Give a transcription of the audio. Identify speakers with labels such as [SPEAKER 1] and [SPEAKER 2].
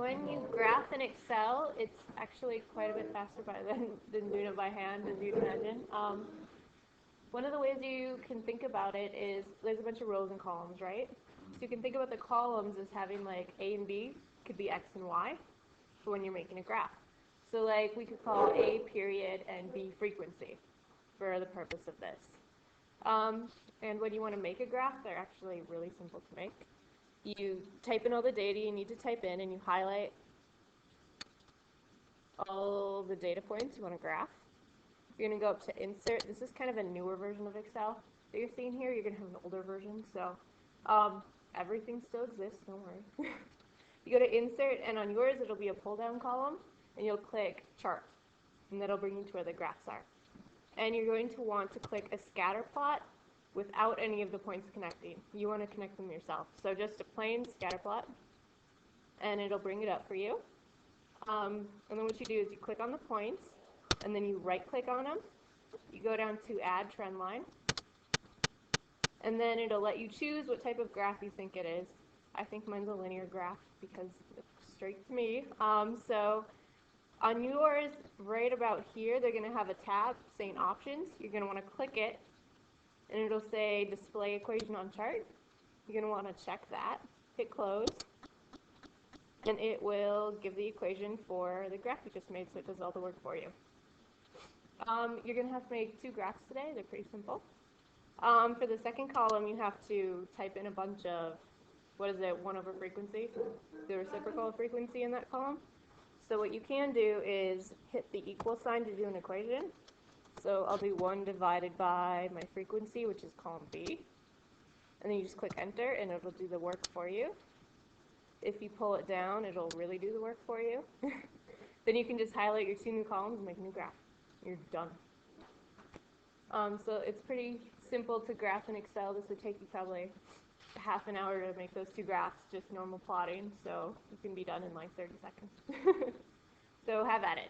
[SPEAKER 1] when you graph in Excel, it's actually quite a bit faster than doing it by hand, as you'd imagine. One of the ways you can think about it is there's a bunch of rows and columns, right? So you can think about the columns as having like A and B, could be X and Y, for when you're making a graph. So like we could call A period and B frequency for the purpose of this. And when you want to make a graph, they're actually really simple to make. You type in all the data you need to type in, and you highlight all the data points you want to graph. You're going to go up to Insert. This is kind of a newer version of Excel that you're seeing here. You're going to have an older version, so everything still exists, don't worry. You go to Insert, and on yours it'll be a pull-down column, and you'll click Chart, and that'll bring you to where the graphs are. And you're going to want to click a scatter plot without any of the points connecting. You want to connect them yourself. So just a plain scatter plot, and it'll bring it up for you. And then what you do is you click on the points, and then you right-click on them. You go down to Add Trend Line, and then it'll let you choose what type of graph you think it is. I think mine's a linear graph because it looks straight to me. So on yours, right about here, they're going to have a tab saying Options. You're going to want to click it, and it'll say Display Equation on Chart. You're going to want to check that, hit Close, and it will give the equation for the graph you just made, so it does all the work for you. You're going to have to make 2 graphs today. They're pretty simple. For the second column, you have to type in a bunch of, 1 over frequency, the reciprocal of frequency in that column. So what you can do is hit the equal sign to do an equation. So I'll do 1 divided by my frequency, which is column B. And then you just click Enter, and it'll do the work for you. If you pull it down, it'll really do the work for you. Then you can just highlight your 2 new columns and make a new graph. You're done. So it's pretty simple to graph in Excel. This would take you probably half an hour to make those 2 graphs, just normal plotting. So you can be done in like 30 seconds. So have at it.